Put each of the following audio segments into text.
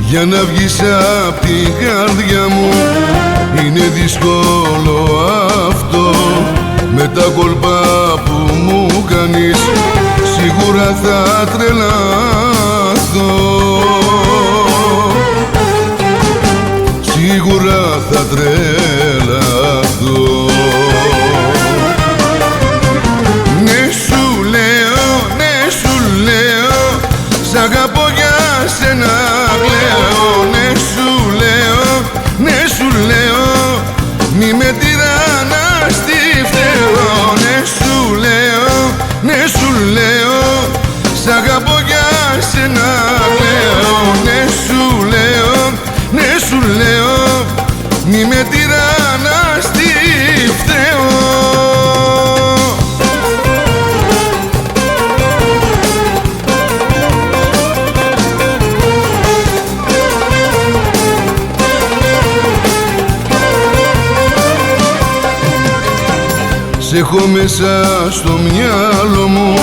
Για να βγεις απ' την καρδιά μου είναι δύσκολο αυτό. Με τα κόλπα που μου κάνεις σίγουρα θα τρελαθώ. Σίγουρα θα τρελαθώ. Ναι σου λέω, ναι σου λέω, σ' αγαπώ για σένα κλαίω. Ναι σου λέω, ναι σου λέω, μη με τυραννάς τι φταίω. Ναι σου λέω, ναι σου λέω, σ' αγαπώ για σένα κλαίω. Ναι σου λέω, ναι σου λέω, μη με τυραννάς τι φταίω. Σ' έχω μέσα στο μυαλό μου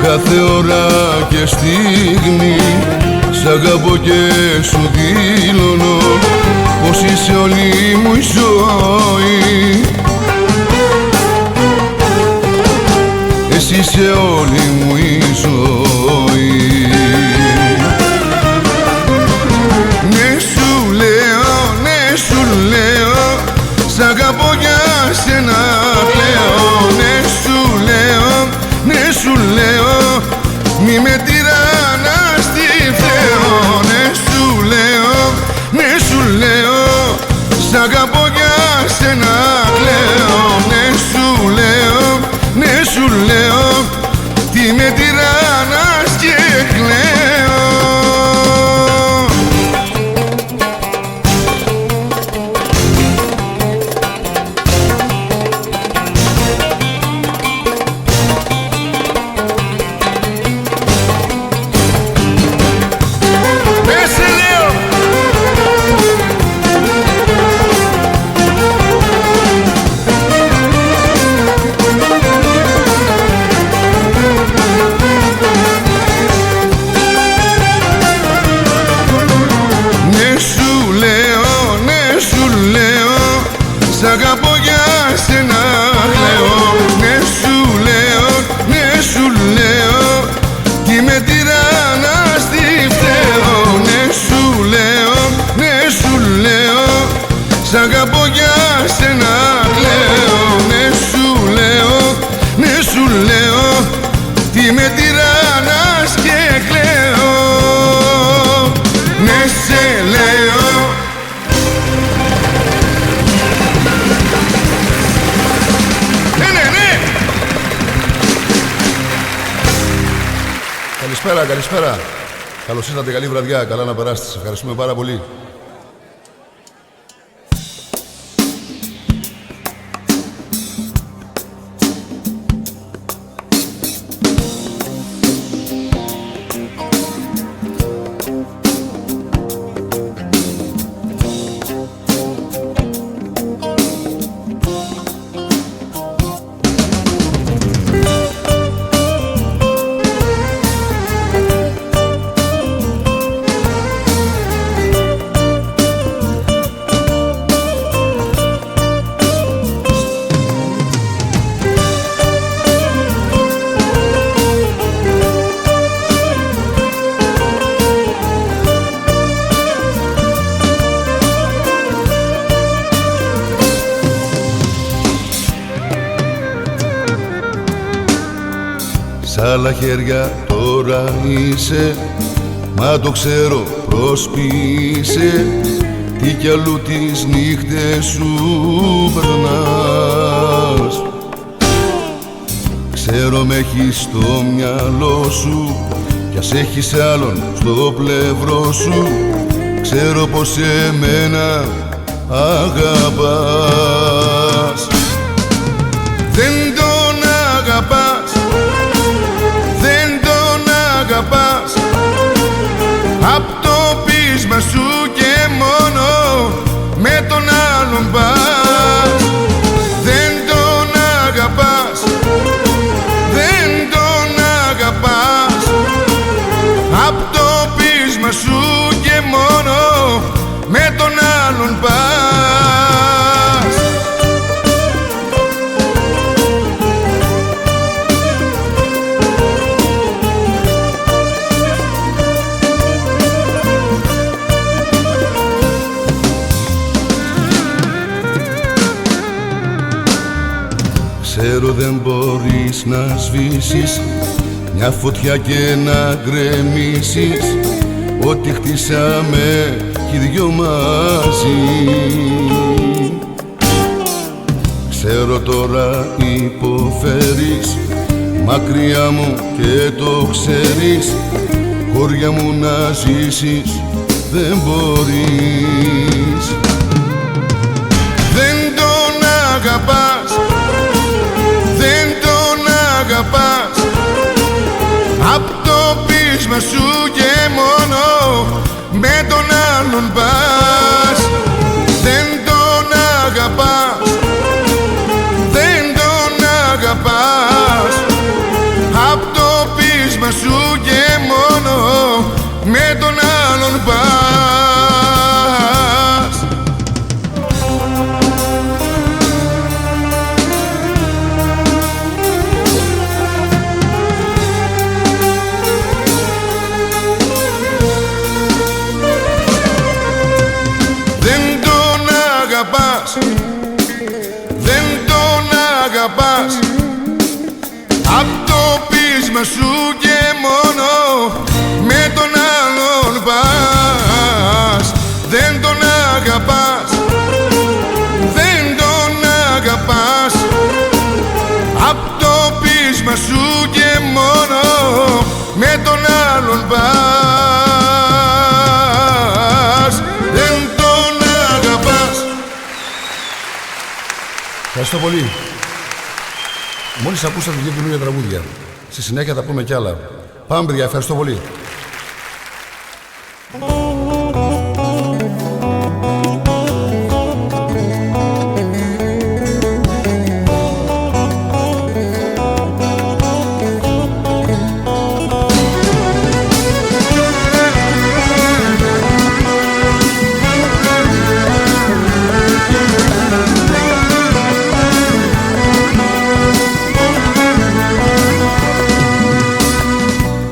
κάθε ώρα και στιγμή. Σ' αγαπώ και σου δηλώνω πως είσαι όλη μου η ζωή. Εσύ είσαι όλη μου η ζωή. Ναι σου λέω, ναι σου λέω, σ' αγαπώ για σένα κλαίω. Ναι σου λέω, ναι σου λέω, μη με τυραννάς τι φταίω. Ναι σου λέω, ναι σου λέω, σ' αγαπώ για σένα κλαίω. Ναι σου λέω, ναι σου λέω, τι με τυραννάς και κλαίω. Σ' αγαπώ για σένα κλαίω. Ναι σου λέω, ναι σου λέω, τι με τυραννάς τι φταίω. Ναι σου λέω, ναι σου λέω, σ' αγαπώ για σένα κλαίω. Ναι σου λέω, ναι σου λέω, τι με τυραννάς και κλαίω. Ναι σε λέω. Καλησπέρα, καλησπέρα. Καλώς ήρθατε, καλή βραδιά, καλά να περάσετε. Σας ευχαριστούμε πάρα πολύ. Σ' άλλα χέρια τώρα είσαι, μα το ξέρω προσποιείσαι, τι κι αλλού τις νύχτες σου περνάς. Ξέρω με έχεις στο μυαλό σου κι ας έχεις άλλον στο πλευρό σου, ξέρω πως εμένα αγαπάς. Δεν τον αγαπάς, δεν τον αγαπάς, απ' το πείσμα σου και μόνο με τον άλλον πας. Δεν τον αγαπάς, δεν τον αγαπάς, απ' το πείσμα σου και μόνο με τον άλλον πας. Ξέρω δεν μπορείς να σβήσεις μια φωτιά και να γκρεμίσεις ό,τι χτίσαμε κι οι δυο μαζί. Ξέρω τώρα υποφέρεις μακριά μου και το ξέρεις, χώρια μου να ζήσεις δεν μπορείς. Δεν τον αγαπάς, δεν τον αγαπάς, απ' το πείσμα σου και μόνο με τον άλλον πας. Δεν τον αγαπάς, δεν τον αγαπάς, απ' το πείσμα σου και μόνο με τον άλλον πας. Δεν τον αγαπάς, απ' το πείσμα σου και μόνο με τον άλλον πας. Δεν τον αγαπάς, δεν τον αγαπάς, απ' το πείσμα σου και μόνο με τον άλλον πας. Ευχαριστώ πολύ. Μόλις ακούσατε δύο καινούργια τραγούδια. Στη συνέχεια θα πούμε κι άλλα. Πάμε παιδιά, ευχαριστώ πολύ.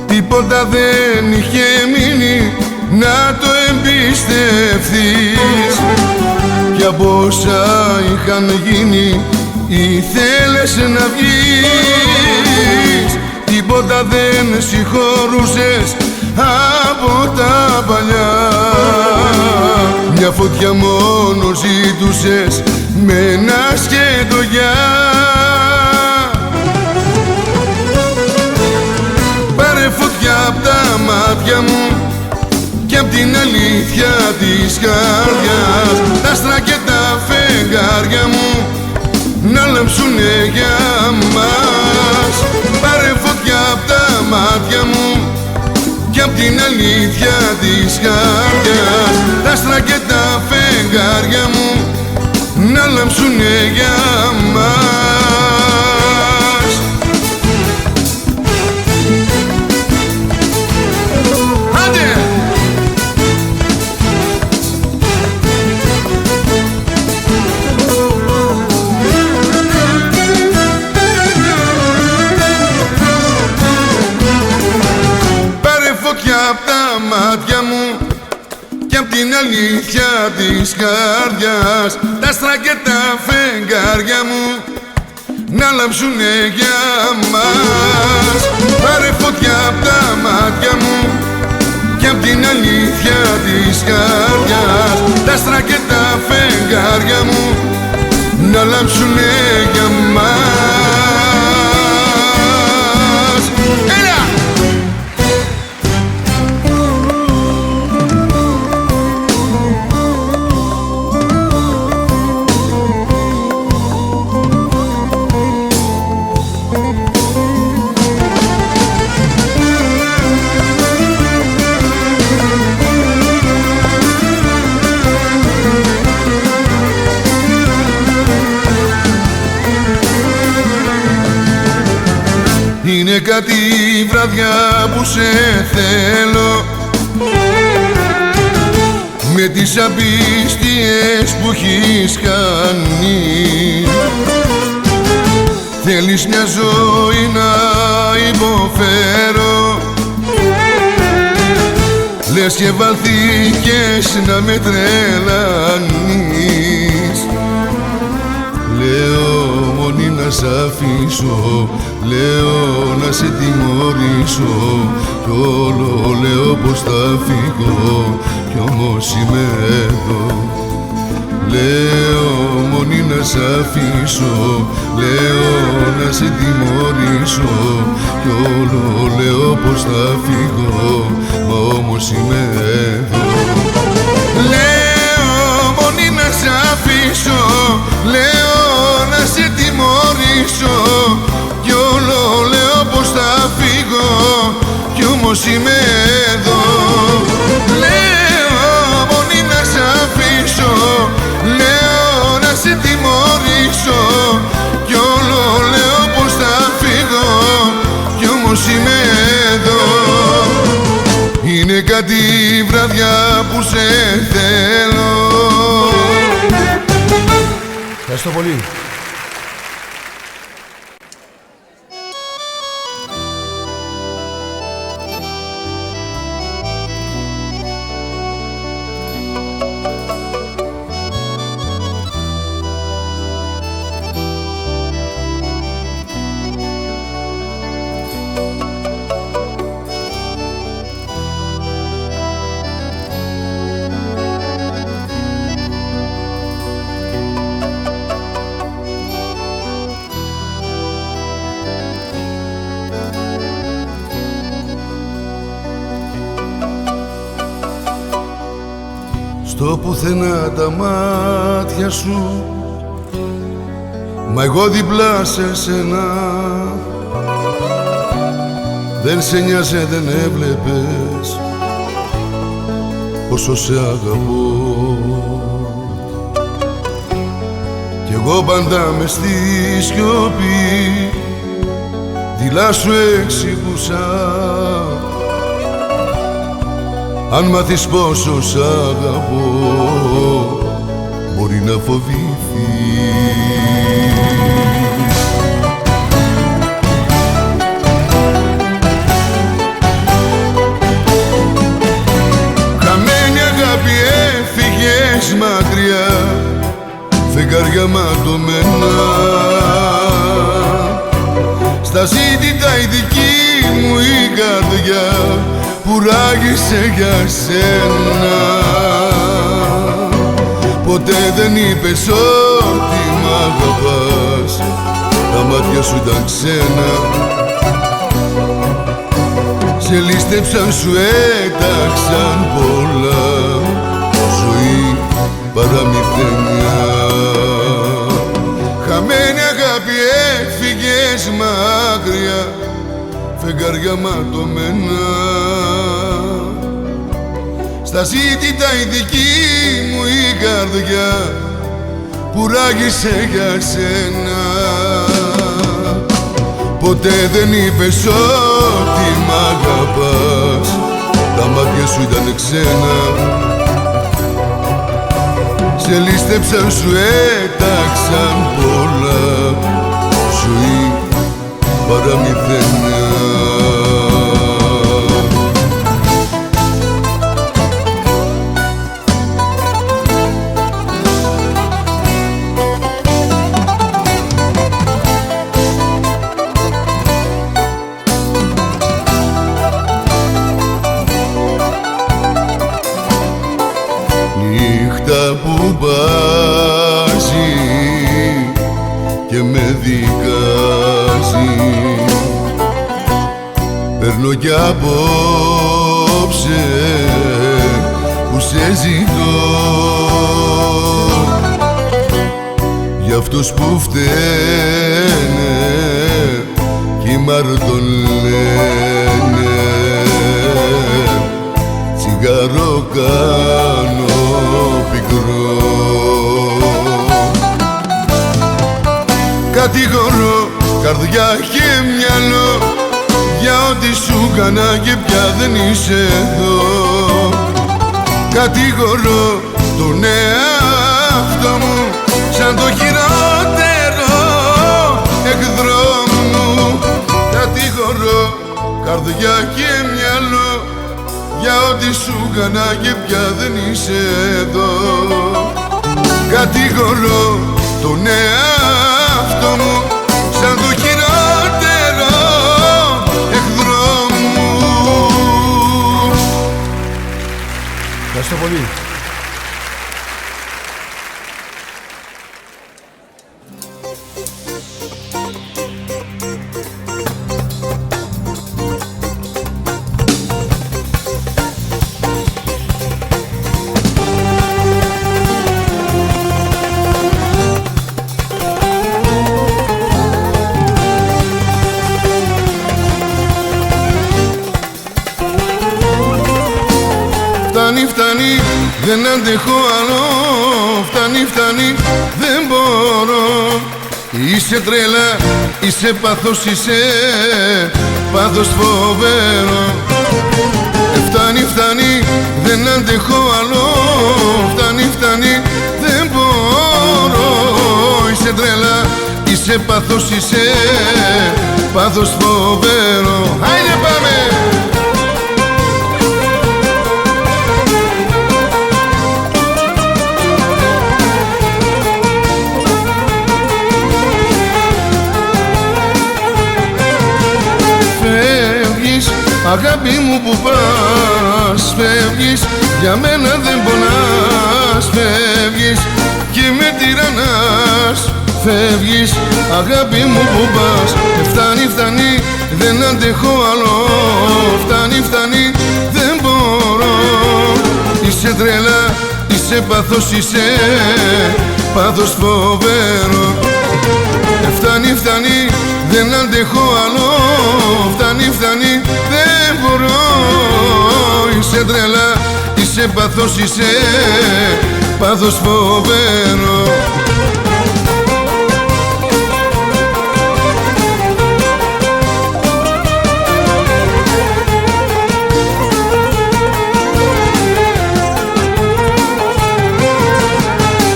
Τίποτα δεν είχε μείνει να το εμπιστευτείς, κι από όσα είχαν γίνει ήθελες να βγεις. Τίποτα δεν συγχωρούσες από τα παλιά, μια φωτιά μόνο ζήτουσες με ένα σκέτο γεια. Απ' τα μάτια μου και απ' την αλήθεια της καρδιάς, τα άστρα και τα φεγγάρια μου να λάμψουνε για μας. Πάρε φωτιά απ' τα μάτια μου και απ' την αλήθεια της καρδιάς, τα άστρα και τα φεγγάρια μου να λάμψουνε για μας. Απ' τα μάτια μου και απ' την αλήθεια της καρδιάς, τα άστρα και τα φεγγάρια μου να λάμψουνε για μας. Πάρε φωτιά απ' τα μάτια μου και απ' την αλήθεια της καρδιάς, τα άστρα και τα φεγγάρια μου να λάμψουνε για μας. Έλα! Είναι κάτι βραδιά που σε θέλω με τις απίστιες που έχεις κάνει. Θέλεις μια ζωή να υποφέρω, λες και βαλθήκες να με τρελάνεις. Λέω μόνη να σ' αφήσω, λέω να σε τιμωρήσω, κι όλο λέω πως θα φύγω, κι όμως είμαι εδώ. Λέω μόνη να σ' αφήσω, λέω να σε τιμωρήσω, κι όλο λέω πως θα φύγω, μα όμως είμαι εδώ. Λέω μόνη να σ' αφήσω, λέω να σε τιμωρήσω, κι όλο λέω πως θα φύγω, κι όμως είμαι εδώ. Λέω μόνη να σ' αφήσω, λέω να σε τιμωρήσω, κι όλο λέω πως θα φύγω, κι όμως είμαι εδώ. Είναι κάτι βραδιά που σε θέλω. Ευχαριστώ πολύ. Στο πουθενά τα μάτια σου, μα εγώ διπλά σε σένα. Δεν σε νοιάζε, δεν έβλεπες πόσο σε αγαπώ. Κι εγώ πάντα μες στη σιωπή δειλά σου εξηγούσα. Αν μάθεις πόσο σ' αγαπώ, μπορεί να φοβηθείς. Χαμένη αγάπη έφυγες μακριά, φεγγάρια ματωμένα. Στα ζήτητα η δική μου η καρδιά κουράγισε για σένα. Ποτέ δεν είπες ότι μ' αγαπάς, τα μάτια σου ήταν ξένα. Σε λίστεψαν, σου έταξαν πολλά, ζωή παραμυθένια. Χαμένη αγάπη έφυγες μακριά, φεγγάρια ματωμένα. Στα ζήτητα η δική μου η καρδιά κουράγισε για σένα. Ποτέ δεν είπες ότι μ' αγαπάς, τα μάτια σου ήταν ξένα. Σε λίστεψαν, σου έταξαν πολλά, ζωή παραμυθένια. Νύχτα που μπάζει και με δικάζει, παίρνω κι απόψε που σε ζητώ. Για αυτούς που φταίνε κι οι μάρτον λένε, τσιγάρο κάνω πικρό. Κατηγορώ καρδιά και μυαλό για ό,τι σου κάνα και πια δεν είσαι εδώ. Κατηγορώ τον εαυτό μου σαν το χειρότερο εχθρό μου. Κατηγορώ καρδιά και μυαλό για ό,τι σου έκανα και πια δεν είσαι εδώ. Κατηγορώ τον εαυτό μου σαν το χειρότερο εχθρό μου. Ευχαριστώ πολύ. Φτάνει, δεν αντέχω άλλο. Φτάνει, δεν μπορώ. Είσαι τρέλα, είσαι πάθος, είσαι πάθος φοβερό. Φτάνει, δεν αντέχω άλλο. Φτάνει, δεν μπορώ. Είσαι τρέλα, είσαι πάθος, είσαι πάθος φοβερό. Άιντε πάμε! Αγάπη μου που πας, φεύγεις, για μένα δεν πονάς. Φεύγεις και με τυραννάς. Φεύγεις, αγάπη μου που πας. Φτάνει, δεν αντέχω άλλο. Φτάνει, δεν μπορώ. Είσαι τρέλα, είσαι πάθος, είσαι πάθος φοβερό. Φτάνει, δεν αντέχω άλλο. Φτάνει, δεν μπορώ. Είσαι τρέλα, είσαι πάθος, είσαι πάθος φοβερό.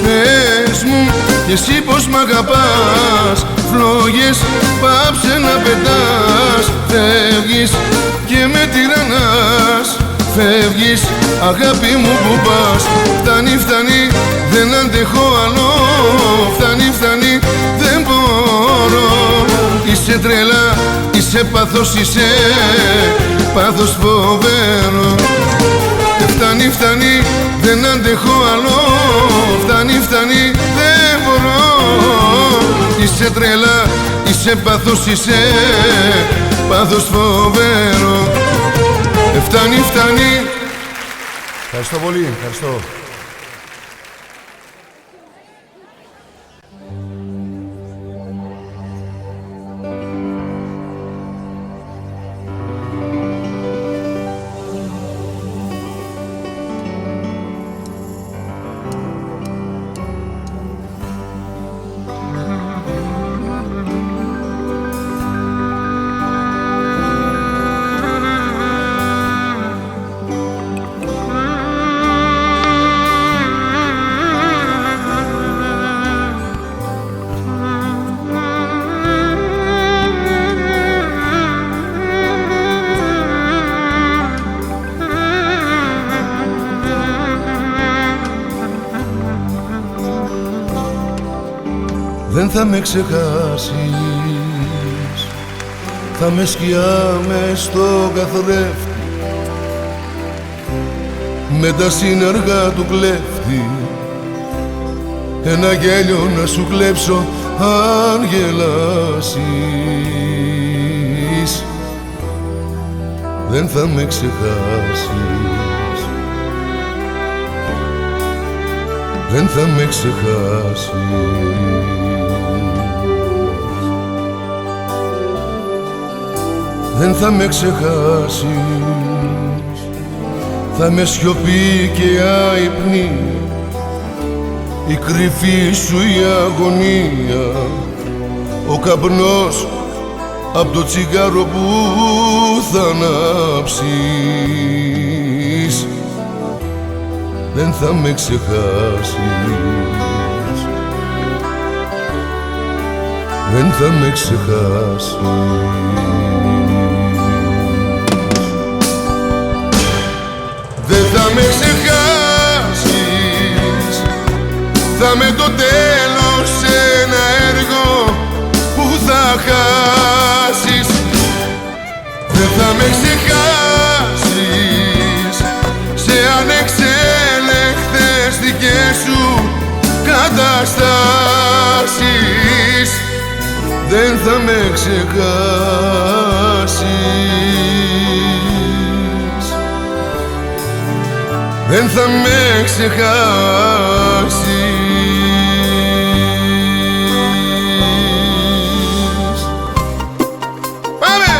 Πες μου κι εσύ πως μ' αγαπάς. Φλόγες πάψε να πετάς. Φεύγεις και με τυραννάς. Φεύγεις, αγάπη μου που πας. Φτάνει, δεν αντέχω άλλο. Φτάνει, δεν μπορώ. Είσαι τρέλα, είσαι πάθος, είσαι πάθος φοβερό. Φτάνει, δεν αντέχω άλλο. Φτάνει, δεν μπορώ. Είσαι τρέλα, είσαι πάθος, είσαι πάθος φοβερό. Φτάνει. Ευχαριστώ πολύ, ευχαριστώ. Δεν θα με ξεχάσεις, θα με σκιά μες στο καθρέφτη, με τα σύναργα του κλέφτη, ένα γέλιο να σου κλέψω αν γελάσεις. Δεν θα με ξεχάσεις, δεν θα με ξεχάσεις. Δεν θα με ξεχάσεις, θα με σιωπή και αϊπνή, η κρυφή σου η αγωνία, ο καπνός απ' το τσιγάρο που θα ανάψεις. δεν θα με ξεχάσεις, δεν θα με ξεχάσεις. Δεν θα με ξεχάσεις, θα με το τέλος σε ένα έργο που θα χάσεις. Δεν θα με ξεχάσεις σε ανεξέλεγκτες δικές σου καταστάσεις. Δεν θα με ξεχάσεις, δεν θα με ξεχάσεις. Πάμε!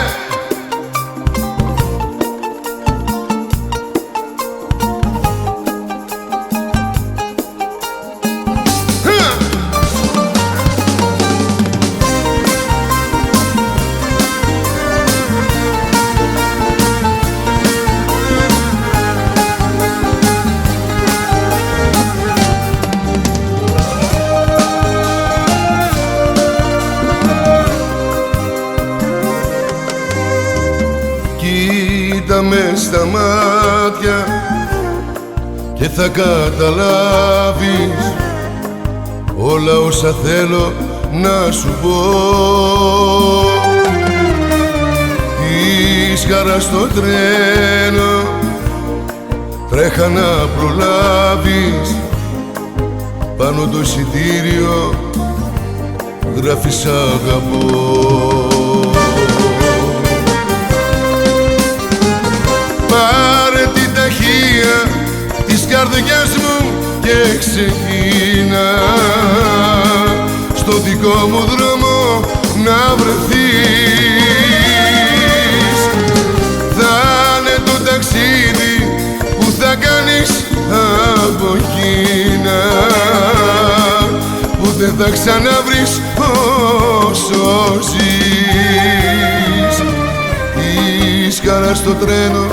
Κοίτα με στα μάτια και θα καταλάβεις όλα όσα θέλω να σου πω. Της χαράς στο τρένο τρέχα να προλάβεις, πάνω το εισιτήριο γράφεις αγαπώ. Πάρε την ταχεία της καρδιάς μου και ξεκίνα στο δικό μου δρόμο να βρεθείς. Θα είναι το ταξίδι που θα κάνεις από εκείνα που δεν θα ξαναβρεις όσο ζεις. Της χαράς στο τρένο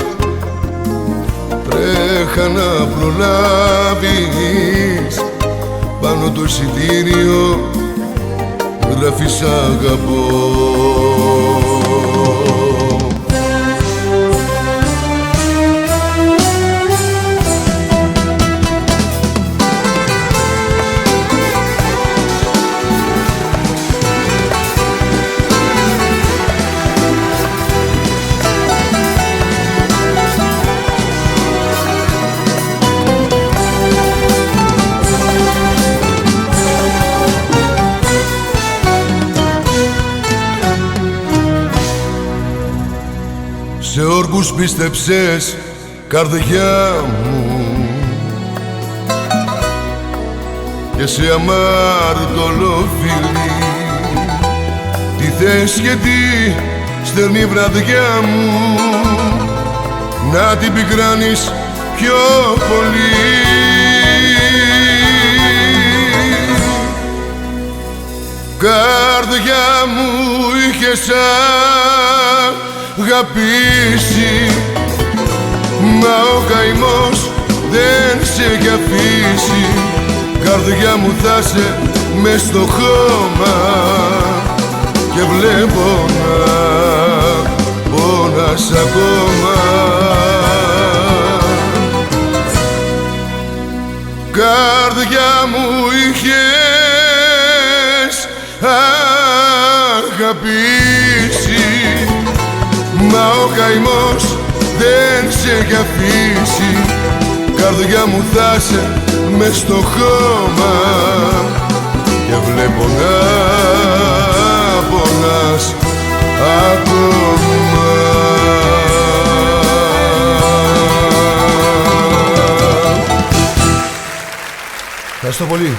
τρέχα να προλάβεις, πάνω το εισιτήριο γράφεις αγαπώ. Σε όρκους πίστεψες καρδιά μου και σε αμάρτωλο φιλί, τι θες και τι στερνή βραδιά μου να την πικράνεις πιο πολύ. Καρδιά μου είχες αγαπήσει, μα ο καημός δεν σε έχει αφήσει. Καρδιά μου θα σε μες στο χώμα και βλέπω να πόνας ακόμα. Καρδιά μου είχες αγαπήσει, μα ο καημός δεν σε έχει αφήσει. Καρδιά μου θα σε μες στο χώμα και βλέπω να πονάς ακόμα. Ευχαριστώ πολύ.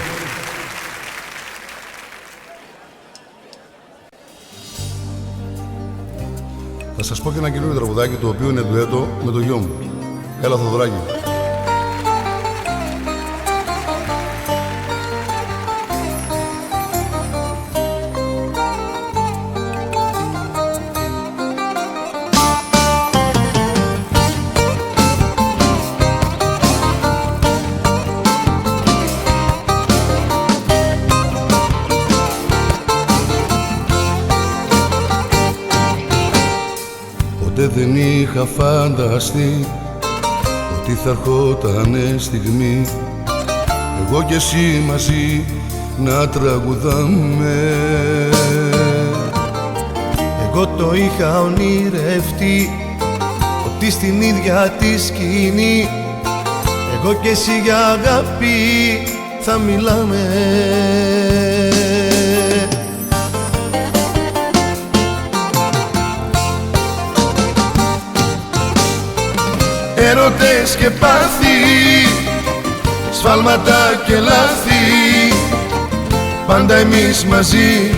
Θα σας πω και ένα καινούριο τραγουδάκι, το οποίο είναι ντουέτο με το γιο μου. Έλα Θοδωράκη. είχα φανταστεί ότι θα ερχότανε στιγμή εγώ και εσύ μαζί να τραγουδάμε. Εγώ το είχα ονειρευτεί ότι στην ίδια τη σκηνή εγώ και εσύ για αγάπη θα μιλάμε. Έρωτες και πάθη, σφάλματα και λάθη, πάντα εμείς μαζί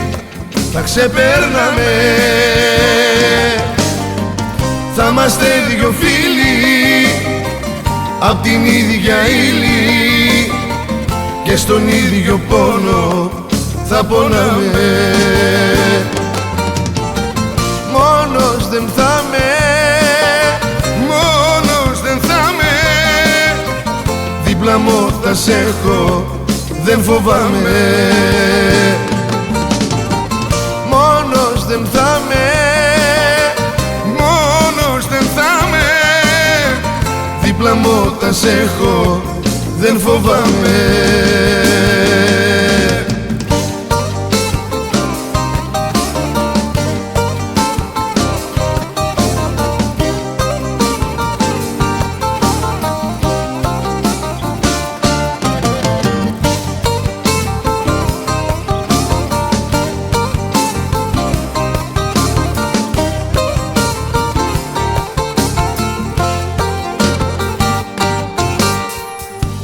θα ξεπέρναμε. Θα είμαστε δυο φίλοι απ' την ίδια ύλη και στον ίδιο πόνο θα πονάμε. Μόνος δεν θα με, μόνος δεν θα με, δίπλα μου θα σ' έχω, δεν φοβάμαι. μόνος δεν θα με, μόνος δεν θα με, δίπλα μου θα σ' έχω, δεν φοβάμαι.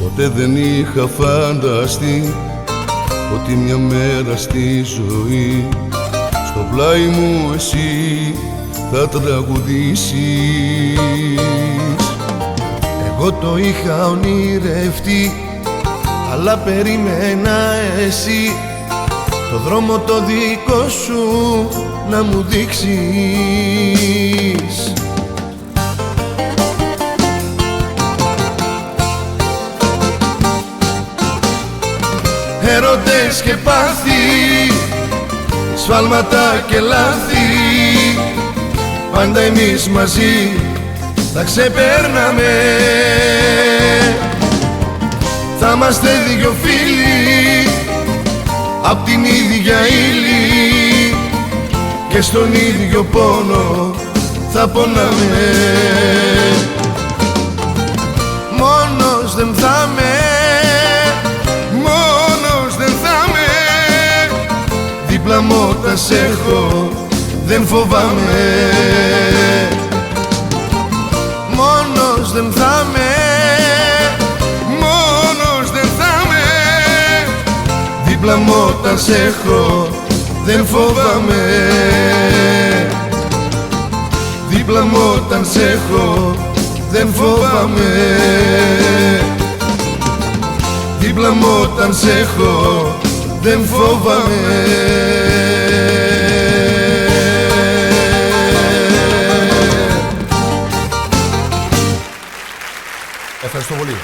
Ποτέ δεν είχα φανταστεί ότι μια μέρα στη ζωή στο πλάι μου εσύ θα τραγουδήσεις. εγώ το είχα ονειρευτεί αλλά περίμενα εσύ το δρόμο το δικό σου να μου δείξεις. Έρωτες και πάθη, σφάλματα και λάθη, πάντα εμείς μαζί θα ξεπέρναμε. Θα είμαστε δυο φίλοι απ' την ίδια ύλη και στον ίδιο πόνο θα πονάμε. Μόνος δεν θα με, δίπλα μου θα σ' έχω, δεν φοβάμαι. μόνος δεν θα με, μόνος δεν θα με, δίπλα μου θα σ' έχω, δεν φοβάμαι. Δίπλα μου όταν σ' έχω, δεν φοβάμαι. Δίπλα μου όταν σ' έχω, δεν φοβάμαι. Ευχαριστώ πολύ.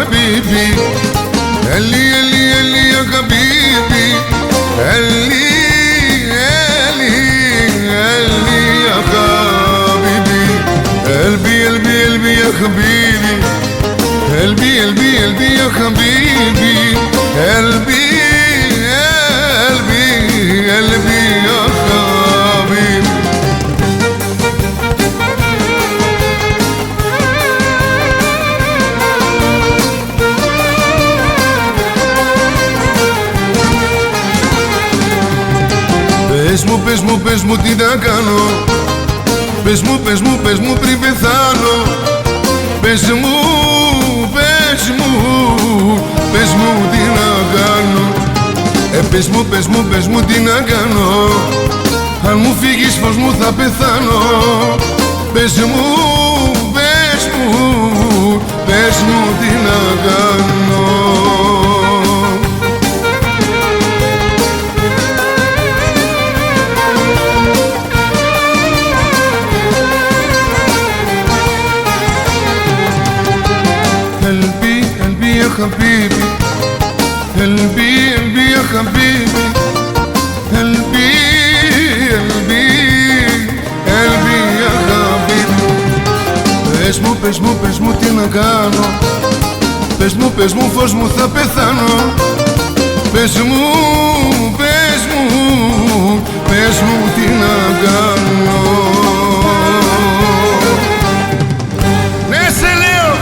حبيبي اللي اللي اللي يا حبيبي اللي اللي اللي يا حبيبي قلبي قلبي قلبي يا حبيبي قلبي قلبي قلبي يا حبيبي قلبي قلبي قلبي يا حبيبي Πες μου, πες μου τι να κάνω. Πες μου, πες μου, πες μου πριν πεθάνω. Πες μου, πες μου, πες μου τι να κάνω. Πες μου, πες μου, πες μου τι να κάνω. Αν μου φύγεις πως μου θα πεθάνω. Πες μου, πες μου, πες μου τι να κάνω. حبيبي قلبي قلبي يا حبيبي قلبي قلبي قلبي يا حبيبي πες μου τι να κάνω. Πες μου φως μου θα πεθάνω. Πες μου, πες μου, πες μου τι να κάνω. Ναι σε λέω.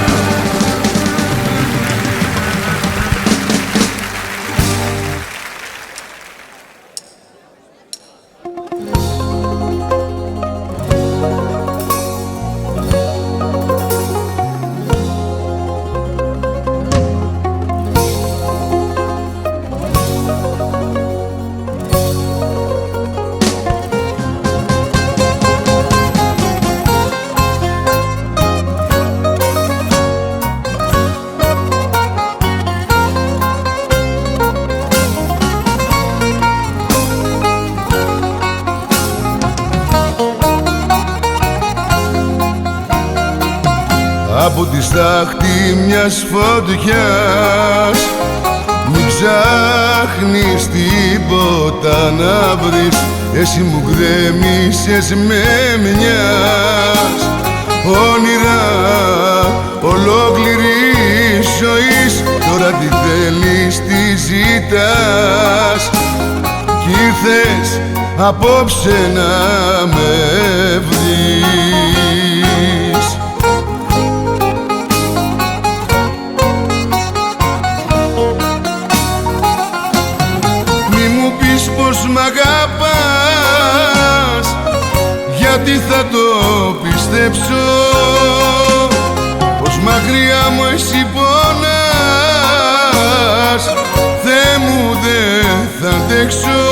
Από τη στάχτη μιας φωτιάς μην ψάχνεις τίποτα να βρεις. Εσύ μου γκρέμισες με μιας όνειρα ολόκληρη ζωής. Τώρα τι θέλεις, τι ζητάς κι ήρθες απόψε να με βρεις. Πως μ' αγαπάς, γιατί θα το πιστέψω, πως μακριά μου εσύ πονάς. Θεέ μου δεν θα αντέξω.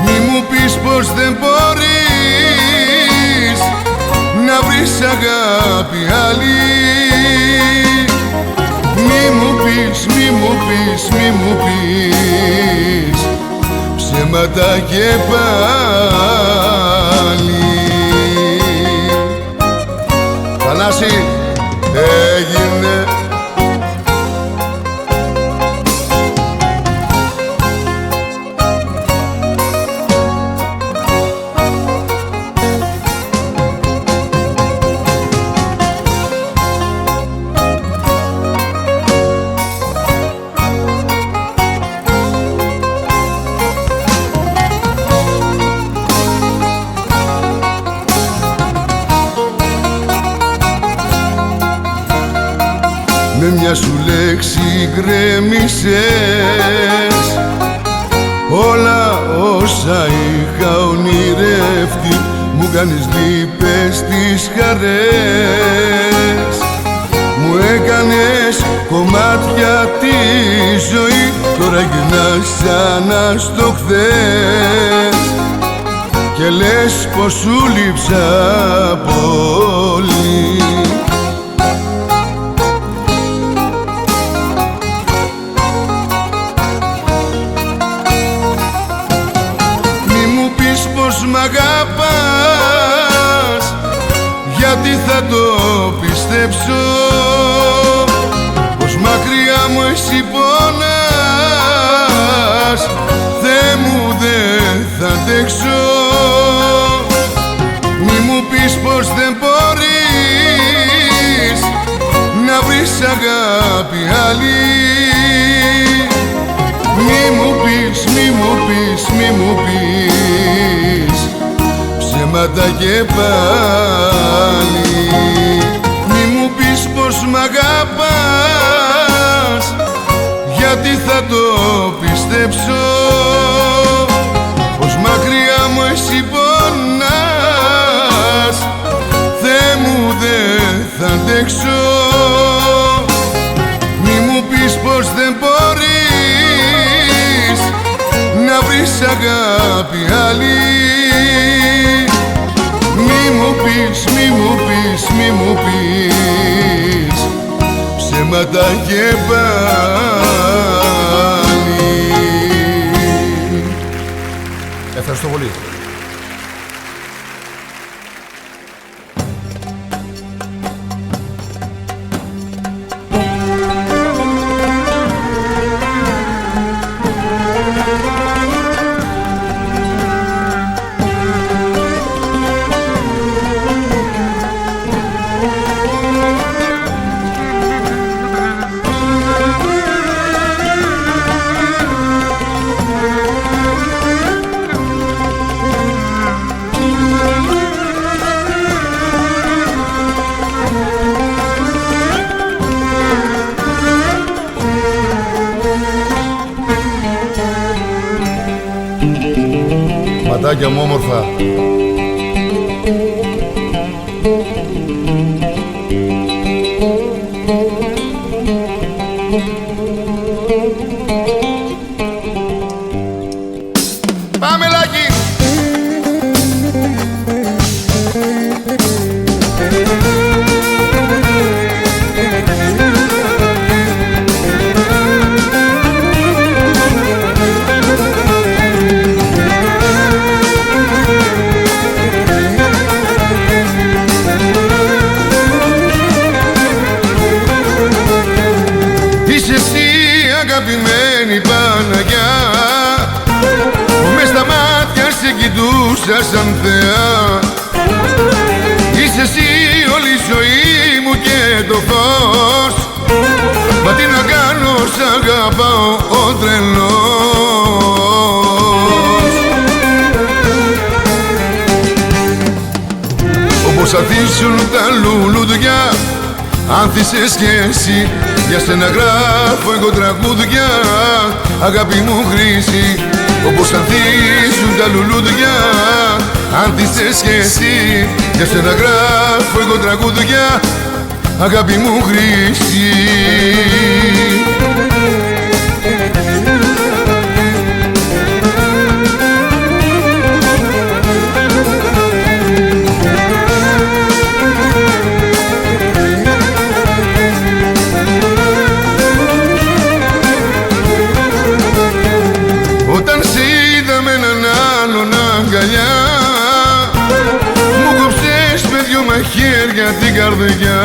Μη μου πεις πως δεν μπορείς να βρεις αγάπη άλλη. Μη μου πεις, μη μου πεις, μη μου πεις ψέματα και πάλι. Θανάση, έγινε. Με μια σου λέξη γκρέμισες όλα όσα είχα ονειρευτεί. Μου κάνεις λύπες τις χαρές, μου έκανες κομμάτια τη ζωή. Τώρα γυρνάς ξανά στο χθες και λες πως σου λείψα πολύ. Πως μ' αγαπάς, γιατί θα το πιστέψω, πονάς, Θεέ μου δεν θα αντέξω. Μη μου πεις πως δεν μπορείς να βρεις αγάπη άλλη. Μη μου πεις, μη μου πεις, μη μου πεις ψέματα και πάλι. Μη μου πεις πως μ' αγαπάς, γιατί θα το πιστέψω, πως μακριά μου εσύ πονάς, Θεέ μου δεν θα αντέξω. Μη μου πεις πως δεν μπορείς να βρεις αγάπη άλλη. Μη μου πεις, μη μου πεις, μη μου πεις ψέματα και πάλι. Ευχαριστώ πολύ. Ματάκια μου όμορφα. Πάμε Λάκη! Είσαι εσύ αγαπημένη Παναγιά, που μες στα μάτια σε κοιτούσα σαν θεά. Είσαι εσύ όλη η ζωή μου και το φως, μα τι να κάνω, σ' αγαπάω ο τρελός. Όπως ανθίσουν τα λουλούδια, άνθησες κι εσύ, για σένα γράφω εγώ τραγούδια, αγάπη μου χρήση. Όπως ανθίσουν τα λουλούδια, άνθησες κι εσύ, για σένα γράφω εγώ τραγούδια, αγάπη μου χρήση. Όταν σε είδα με έναν άλλον αγκαλιά, μου κόψες με δυο μαχαίρια την καρδιά,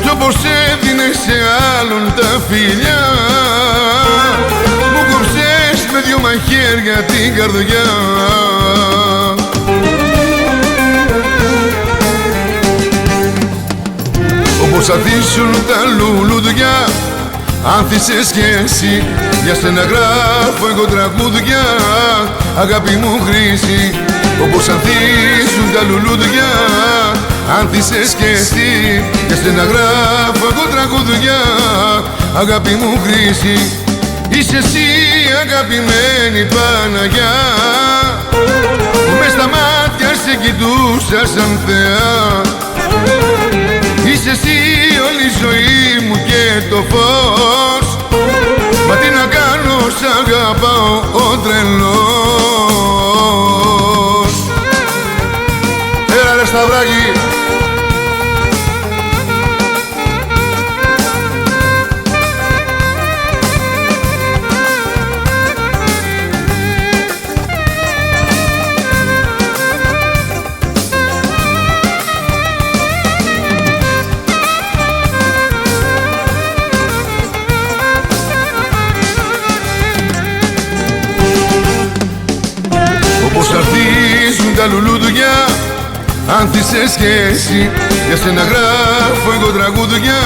κι όπως έδινες σε άλλον τα φιλιά, μου κόψες με δυο μαχαίρια την καρδιά. Όπως ανθίσουν τα λουλούδια, άνθησες κι εσύ, για σένα γράφω εγώ τραγούδια, αγάπη μου χρήση. Όπως ανθίσουν τα λουλούδια, άνθησες κι εσύ, για σένα γράφω εγώ τραγούδια, αγάπη μου χρήση. Είσαι εσύ αγαπημένη Παναγιά, που μες στα μάτια σε κοιτούσα σαν θεά. Είσαι εσύ όλη η ζωή μου και το φως, μα τι να κάνω, σ' αγαπάω ο τρελός. Έλα ρε Σταυράκη! τα λουλούδια άνθησες σχέση. Για σένα γράφω εγώ τραγούδια,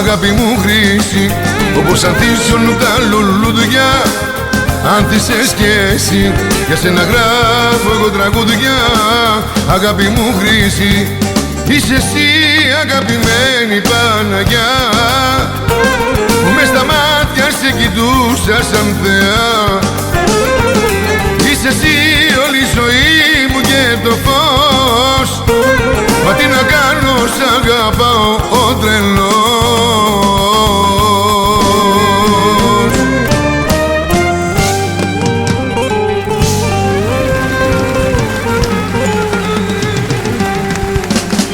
αγάπη μου χρήση. Όπως ανθίσουν τα λουλούδια άνθησες σχέση. Για σένα γράφω εγώ τραγούδια, αγάπη μου χρήση. Είσαι εσύ αγαπημένη Παναγιά, που μες στα μάτια σε κοιτούσα σαν θεά. Είσαι εσύ όλη η ζωή μου και το φως, μα τι να κάνω, σ' αγαπάω ο τρελός.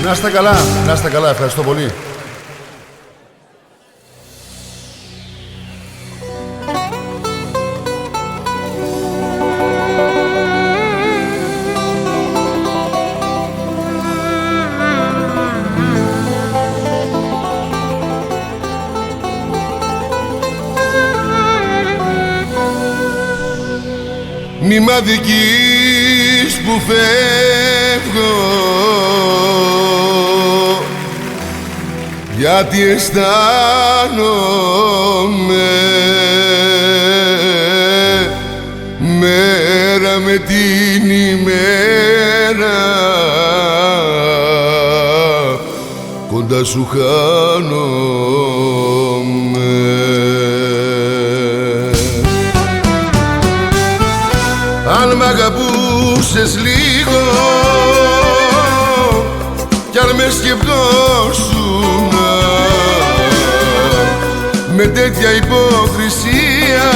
Να είστε καλά, να είστε καλά, ευχαριστώ πολύ. Μη μ' αδικείς που φεύγω, γιατί αισθάνομαι μέρα με την ημέρα κοντά σου χάνομαι. Αν μ' αγαπούσες λίγο κι αν με σκεπτόσουνα με τέτοια υποκρισία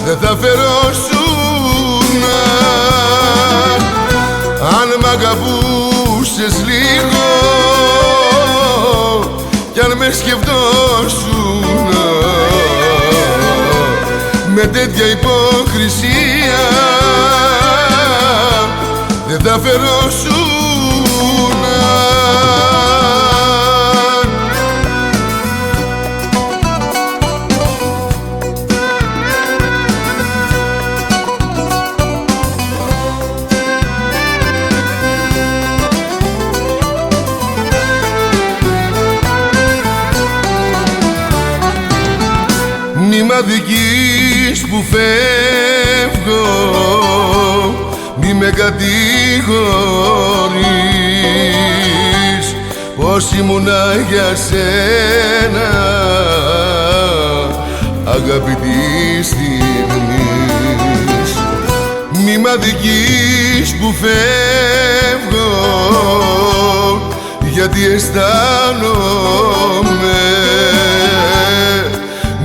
δεν θα φερόσουνα. Αν μ' αγαπούσες λίγο κι αν με σκεπτόσουνα με τέτοια υποκρισία δεν θα φερόσουνα. Μη μ' αδικείς που φεύγω, μη με κατηγορείς πως ήμουνα για σένα αγαπητή στιγμής. Μη μ' αδικείς που φεύγω, γιατί αισθάνομαι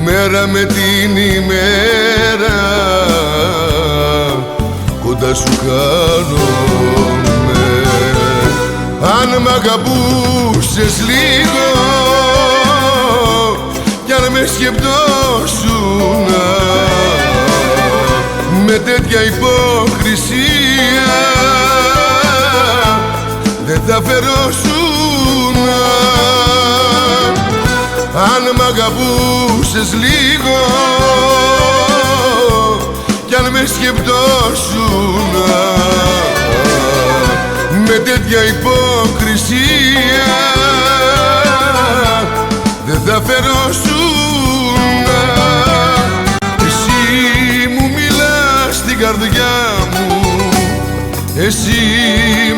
μέρα με την ημέρα κοντά σου χάνομαι. Αν μ' αγαπούσες λίγο κι αν με σκεπτόσουνα με τέτοια υποκρισία δεν θα φερόσουνα. Αν μ' αγαπούσες λίγο κι αν με σκεπτόσουνα με τέτοια υποκρισία δεν θα φερόσουνα. Εσύ μου μιλάς στην καρδιά μου, εσύ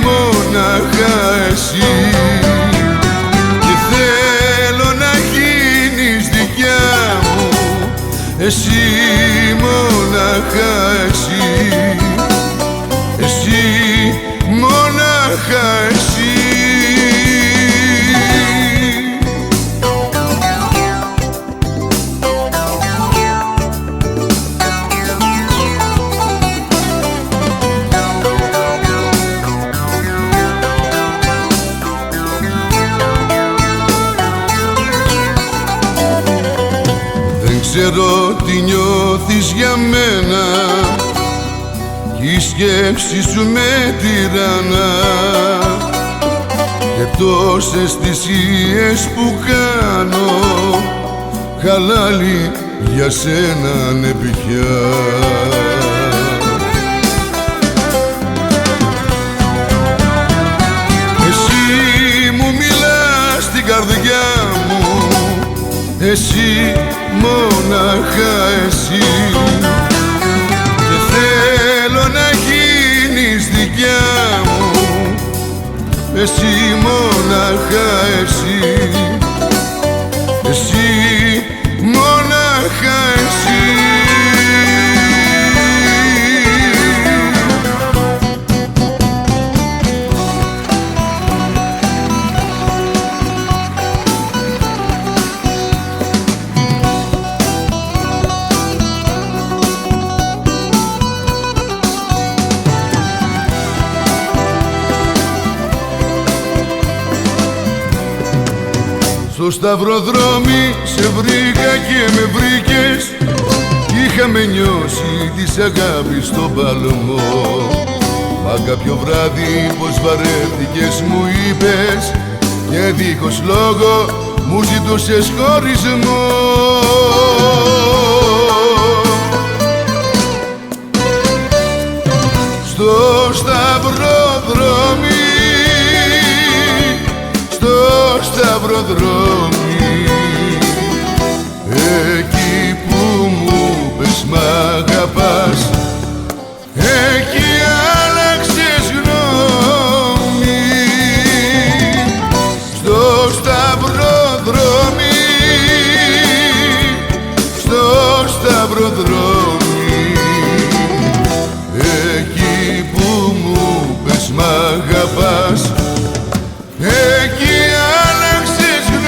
μονάχα εσύ, εσύ μονάχα εσύ, εσύ μονάχα εσύ. Ξέρω τι νιώθεις για μένα κι η σκέψη σου με τυραννά και τόσες θυσίες που κάνω χαλάλι για σένα ναι πια. εσύ, μόναχα εσύ. Και θέλω να γίνεις δικιά μου, εσύ, μόναχα εσύ. Εσύ, μόναχα εσύ. Στο σταυροδρόμι σε βρήκα και με βρήκες, είχαμε νιώσει της αγάπης στον παλμό. Μα κάποιο βράδυ πως βαρέθηκες μου είπες, και δίχως λόγο μου ζητούσες χωρισμό. Στο σταυροδρόμι, στο σταυροδρόμι, εκεί που μου πες μ' αγαπάς, εκεί άλλαξες γνώμη. Στο σταυροδρόμι, στο σταυροδρόμι, εκεί που μου πες μ' αγαπάς, εκεί άλλαξες γνώμη.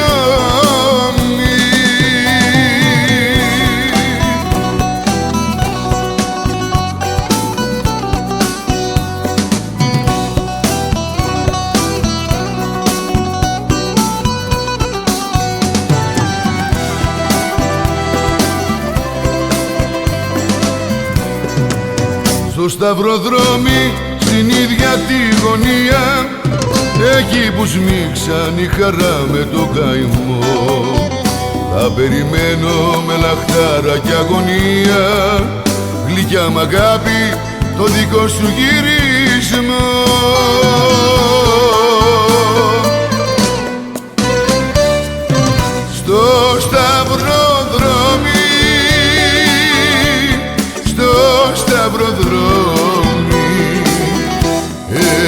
Στο σταυροδρόμι, στην ίδια τη γωνία, εκεί που σμίξαν η χαρά με το καημό, θα περιμένω με λαχτάρα και αγωνία, γλυκιά μ' αγάπη, το δικό σου γυρισμό. Στο σταυροδρόμι, στο σταυροδρόμι,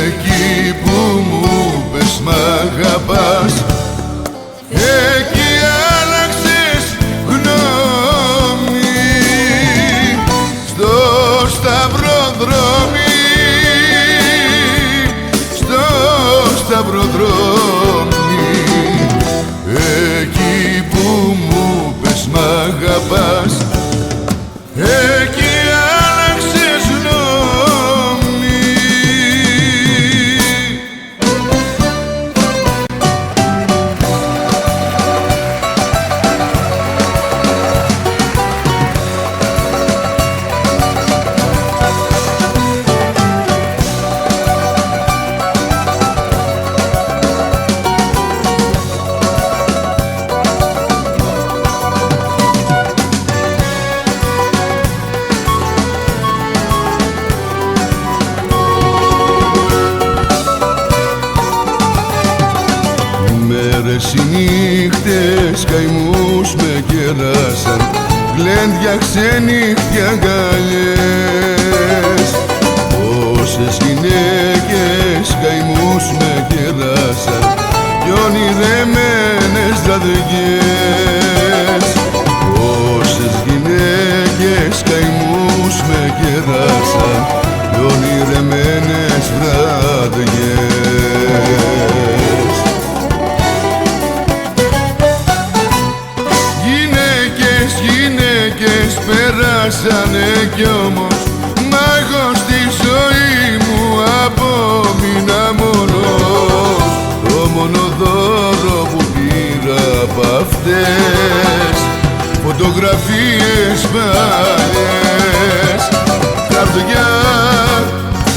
εκεί που μου πες μ' αγαπάς, εκεί άλλαξες γνώμη. Στο σταυροδρόμι, στο σταυροδρόμι, εκεί που μου πες μ' αγαπάς, εκεί άλλαξες γνώμη. Μέρες οι νύχτες καημούς με κεράσαν, γλέντια ξενύχτια αγκαλιές. Πόσες γυναίκες καημούς με κεράσαν κι ονειρεμένες βραδιές. Πόσες γυναίκες καημούς με κεράσαν κι ονειρεμένες βραδιές. Γυναίκες περάσανε κι όμως, μα εγώ στη ζωή μου απόμεινα μόνος. Το μόνο δώρο που πήρα απ' αυτές, φωτογραφίες παλιές. Καρδιά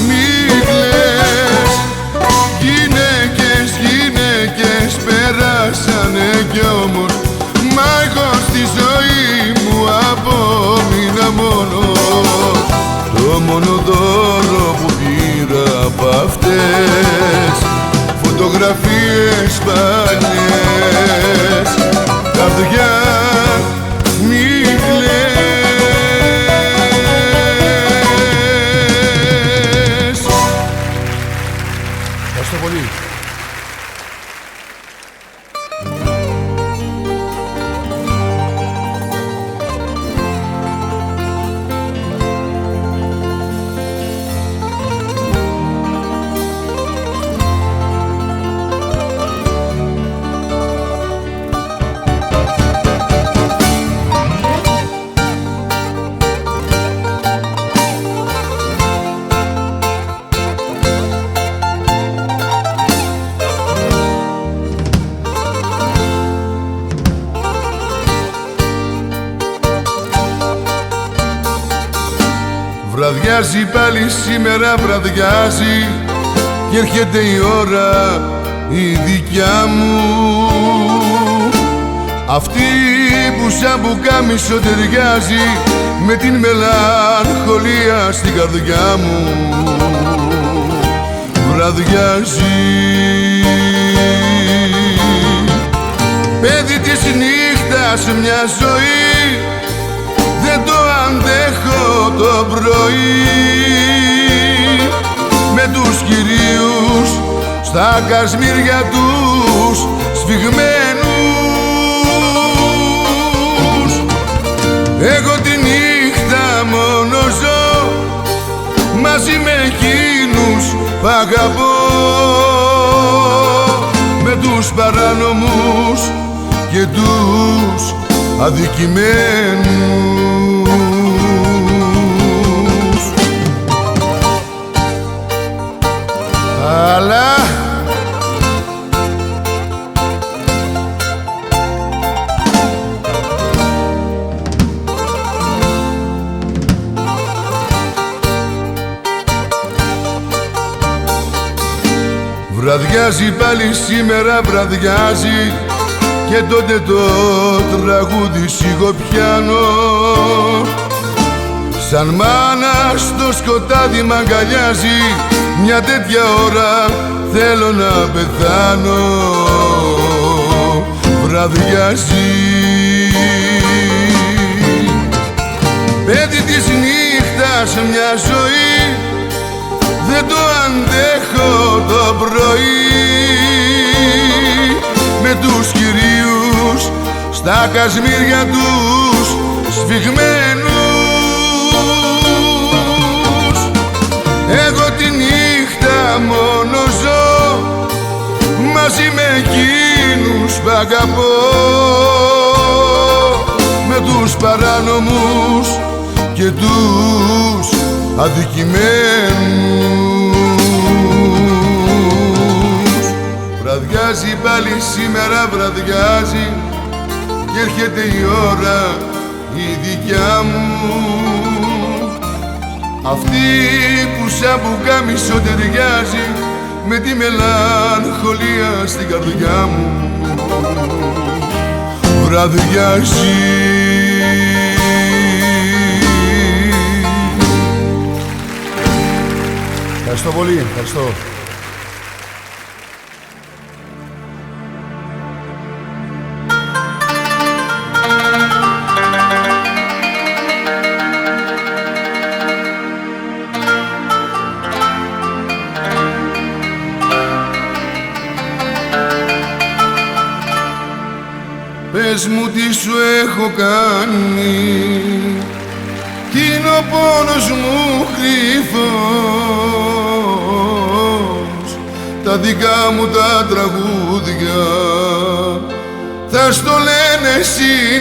μη κλαις, γυναίκες περάσανε κι όμως, μα εγώ στη ζωή μου απόμεινα μόνος. Το μόνο δώρο που πήρα απ' αυτές, φωτογραφίες παλιές. Καρδιά Βραδιάζει πάλι σήμερα, βραδιάζει κι έρχεται η ώρα η δικιά μου, αυτή που σαν πουκάμισο ταιριάζει με την μελαγχολία στην καρδιά μου. Βραδιάζει, παιδί της νύχτας μια ζωή, δεν το αντέχω το πρωί, με τους κυρίους στα κασμίρια τους σφιγμένους. Εγώ τη νύχτα μόνο ζω μαζί με εκείνους που αγαπώ, με τους παράνομους και τους αδικημένους. Αλλά βραδιάζει πάλι σήμερα, βραδιάζει και τότε το τραγούδι σιγοπιάνω, σαν μάνα στο σκοτάδι μ' αγκαλιάζει, μια τέτοια ώρα θέλω να πεθάνω. Βραδιάζει, παιδί της νύχτας μια ζωή, δεν το αντέχω το πρωί, με τους κυρίους στα κασμίρια τους σφιγμένους. Εγώ τη νύχτα μόνο ζω μαζί με εκείνους που αγαπώ, με τους παράνομους και τους αδικημένους. Βραδιάζει πάλι σήμερα, βραδιάζει και έρχεται η ώρα η δικιά μου, αυτή που σαν πουκάμισο ταιριάζει με τη μελαγχολία στην καρδιά μου. Βραδιάζει. Ευχαριστώ πολύ, ευχαριστώ. Πες μου τι σου έχω κάνει, κι είναι ο πόνος μου κρυφός, τα δικά μου τα τραγούδια θα στο λένε συνέχως.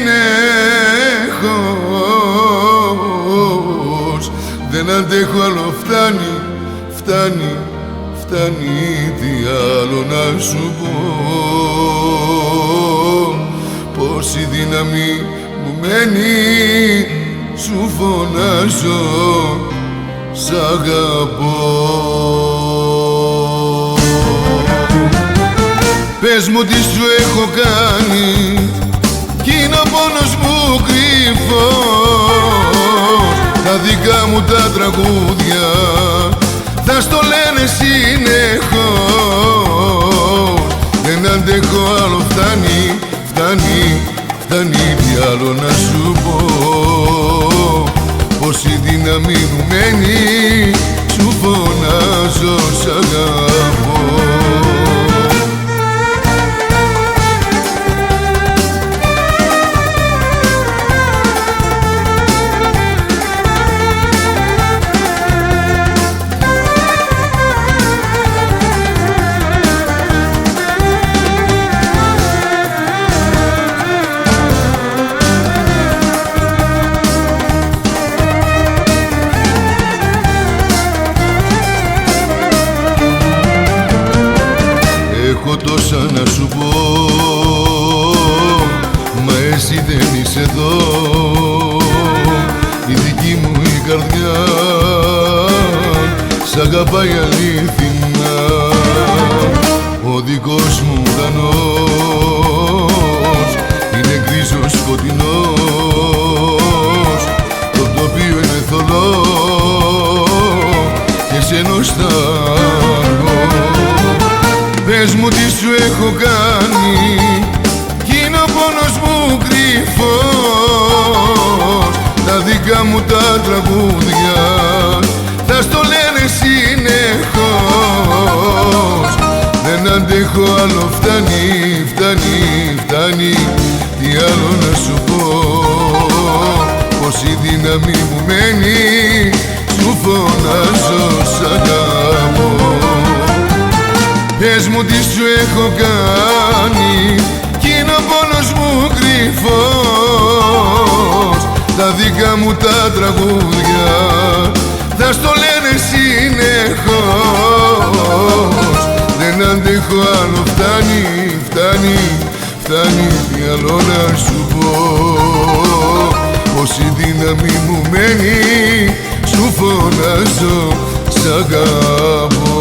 Δεν αντέχω άλλο, φτάνει, φτάνει, φτάνει, τι άλλο να σου πω. Πόση δύναμη μου μένει, σου φωνάζω, σ' αγαπώ. Πες μου τι σου έχω κάνει, κι είναι ο πόνος μου κρυφός, τα δικά μου τα τραγούδια θα στο λένε συνέχως. Δεν αντέχω άλλο, φτάνει, φτάνει, φτάνει, τι άλλο να σου πω. Πόση δύναμη μου μένει, σου φωνάζω, σ' αγαπώ. Έχω τόσα να σου πω, μα εσύ δεν είσαι εδώ. Η δική μου η καρδιά σ' αγαπάει αλήθινα. Ο δικός μου ουρανός είναι γκρίζος σκοτεινός, το τοπίο είναι θολό και σε νοσταλγώ. Πες μου τι σου έχω κάνει κι είναι ο πόνος μου κρυφός. Τα δικά μου τα τραγούδια θα στο λένε συνεχώς. Δεν αντέχω άλλο, φτάνει, φτάνει, φτάνει. Τι άλλο να σου πω, πως η δύναμη μου μένει, σου φωνάζω σ' αγαπώ. Πες μου τι σου έχω κάνει κι είναι ο πόνος μου κρυφός. Τα δικά μου τα τραγούδια θα στο λένε συνεχώς. Δεν αντέχω άλλο, φτάνει, φτάνει, φτάνει. Τι άλλο να σου πω, πως η δύναμη μου μένει, σου φωνάζω σ' αγαπώ.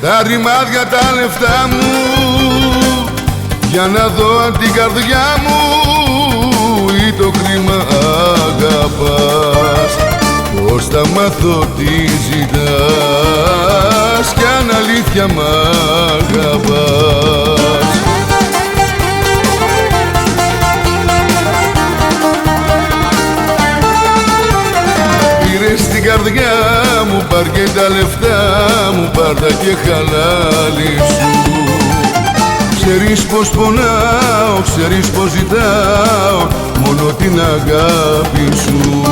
Τα ρημάδια τα λεφτά μου για να δω αν την καρδιά μου ή το κρίμα αγαπάς. Πώς θα μάθω τι ζητάς κι αν αλήθεια μ' αγαπάς. Πήρες την καρδιά μου, πάρ' και τα λεφτά μου, πάρ' τα και χαλάλι σου. Ξέρεις πως πονάω, ξέρεις πως ζητάω μόνο την αγάπη σου.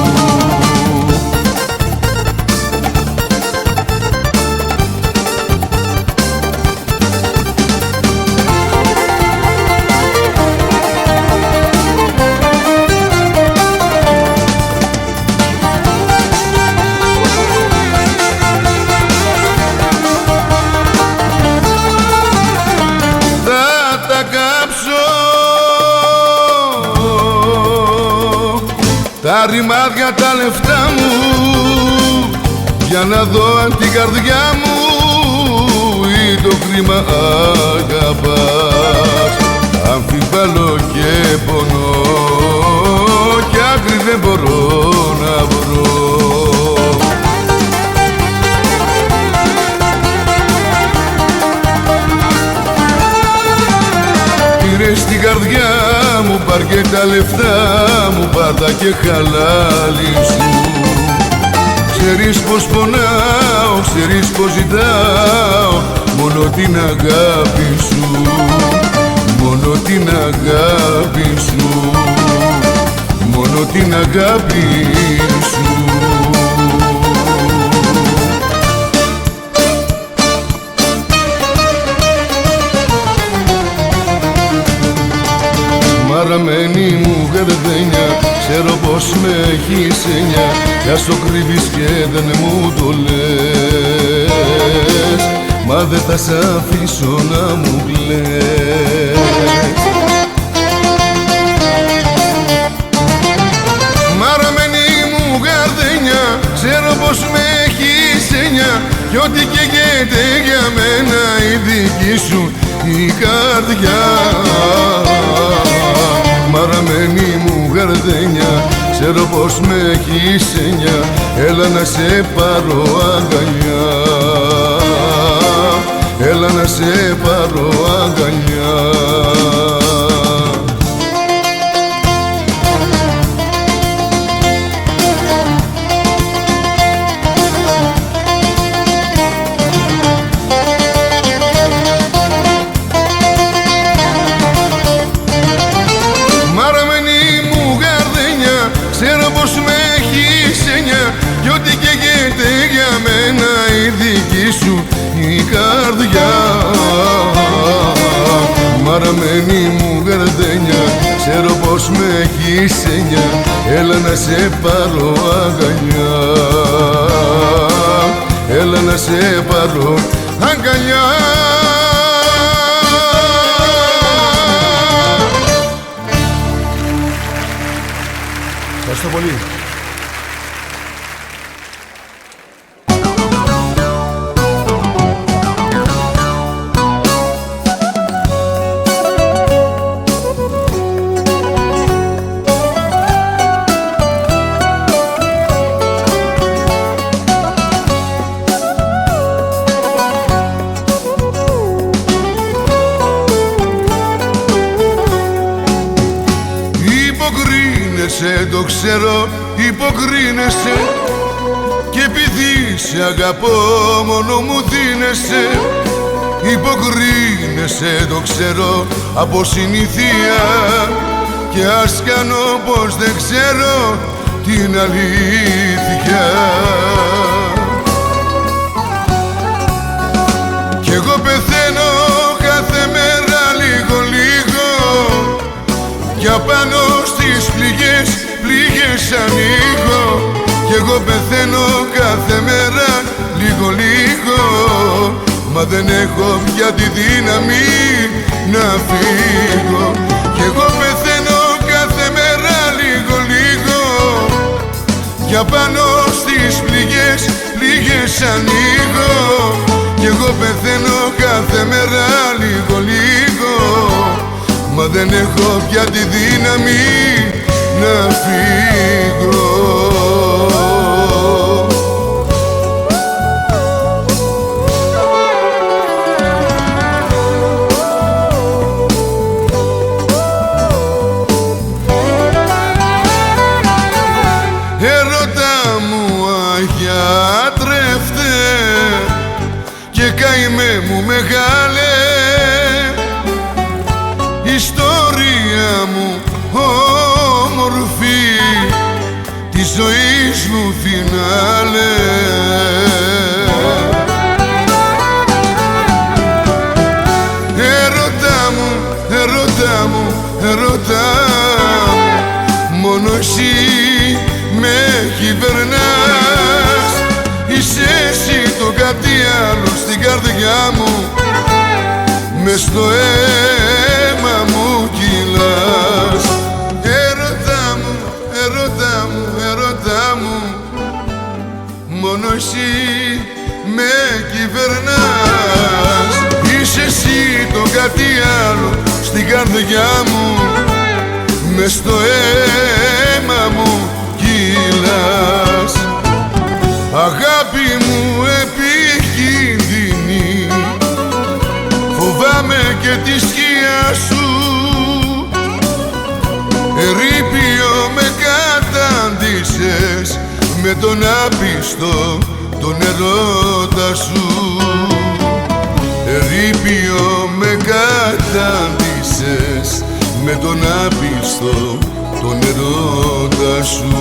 Τα ρημάδια τα λεφτά μου για να δω αν την καρδιά μου ή το κρίμα αγαπάς. Αμφιβάλλω και πονώ κι άκρη δεν μπορώ να βρω. Πήρες την καρδιά μου, πάρ' και τα λεφτά μου, πάρ' τα και χαλάλι σου. Ξέρεις πως πονάω, ξέρεις πως ζητάω μόνο την αγάπη σου, μόνο την αγάπη σου, μόνο την αγάπη σου. Μαραμένη μου γαρδένια, ξέρω πως με έχεις έννοια κι ας το κρύβεις και δεν μου το λες, μα δεν θα σ' αφήσω να μου κλαις. Μαραμένη μου γαρδένια, ξέρω πως με έχεις έννοια κι ό,τι καίγεται για μένα η δική σου η καρδιά. Μαραμένη μου γαρδένια, ξέρω πως με έχεις έννοια, έλα να σε πάρω αγκαλιά, έλα να σε πάρω αγκαλιά. κλείσενια, έλα να σε πάρω αγκαλιά, έλα να σε πάρω αγκαλιά. Ευχαριστώ πολύ. Υποκρίνεσαι, το ξέρω, υποκρίνεσαι, και επειδή σε αγαπώ μόνο μου δίνεσαι. Υποκρίνεσαι, το ξέρω, από συνηθία, και ας κάνω πως δεν ξέρω την αλήθεια. Κι εγώ πεθαίνω κάθε μέρα λίγο λίγο, για πάνω στις πληγές, πληγές ανοίγω. Κι εγώ πεθαίνω κάθε μέρα λίγο λίγο, μα δεν έχω πια τη δύναμη να φύγω. Κι εγώ πεθαίνω κάθε μέρα λίγο λίγο, για πάνω στις πληγές, πληγές ανοίγω. Κι εγώ πεθαίνω κάθε μέρα λίγο λίγο, μα δεν έχω πια τη δύναμη να φύγω. Έρωτα μου αγιάτρευτε και καημέ μου μεγάλε, ιστορία μου όμορφη, της ζωής μου φινάλε. Έρωτα μου, έρωτα μου, έρωτα μου, μόνο εσύ με κυβερνάς. Είσαι εσύ, το κάτι άλλο στην καρδιά μου, μες στο αίμα μου κυλάς. Έρωτα μου, έρωτα μου, έρωτα μου, μόνο εσύ με κυβερνάς. Είσαι εσύ, το κάτι άλλο στην καρδιά μου, μες στο αίμα μου κυλάς. Αγάπη μου επικίνδυνη, φοβάμαι και τη σκιά σου. Ερείπιο με κατάντησες, με τον άπιστο τον ερώτα σου. Ερείπιο με κατάντησες, με τον άπιστο τον ερώτα σου.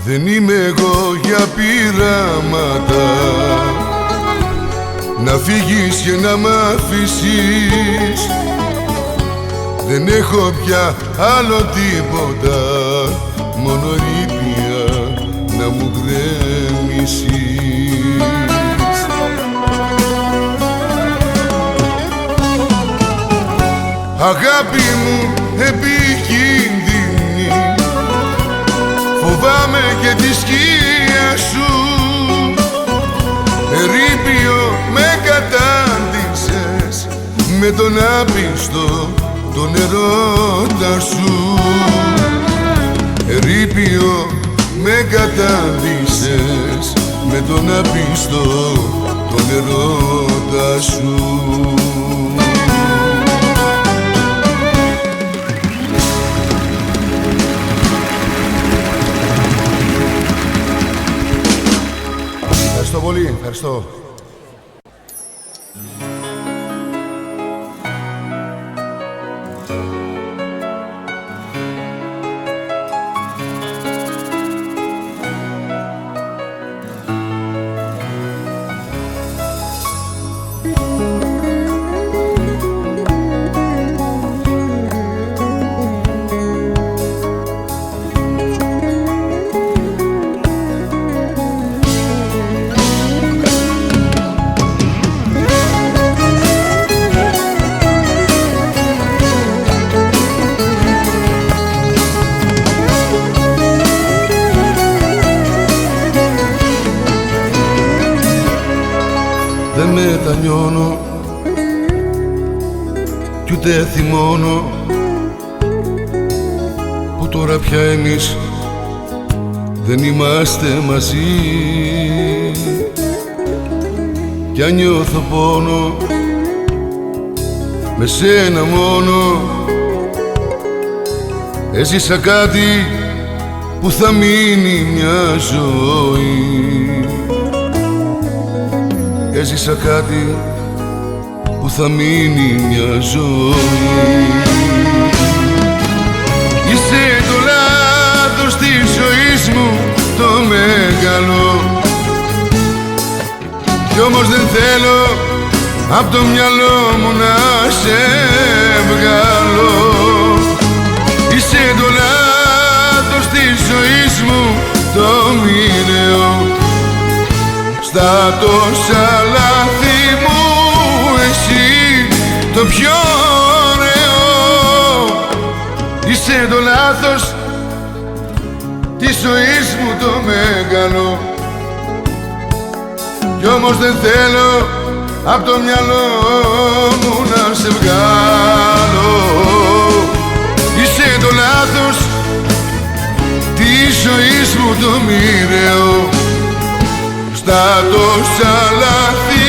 Δεν είμαι εγώ για πειράματα, να φύγεις και να μ' αφήσεις. Δεν έχω πια άλλο τίποτα, μόνο ρήπια να μου γκρέμισεις. Αγάπη μου επικίνδυνη, φοβάμαι και τη σκία σου. Ερείπιο με κατάντησες, με τον άπιστο τον ερώτα σου. Ερείπιο με κατάντησες, με τον άπιστο τον ερώτα σου. Ευχαριστώ. Δεν μετανιώνω κι ούτε θυμώνω που τώρα πια εμείς δεν είμαστε μαζί. Κι αν νιώθω πόνο με σένα μόνο, έζησα κάτι που θα μείνει μια ζωή. Έζησα κάτι που θα μείνει μια ζωή. Είσαι το λάθος της ζωής μου το μεγάλο, κι όμως δεν θέλω απ' το μυαλό μου να σε βγάλω. Είσαι το λάθος της ζωής μου το μοιραίο, στα τόσα λάθη μου εσύ το πιο ωραίο. Είσαι το λάθος της ζωής μου το μεγάλο, κι όμως δεν θέλω απ' το μυαλό μου να σε βγάλω. Είσαι το λάθος της ζωής μου το μοιραίο, στα τόσα λάθη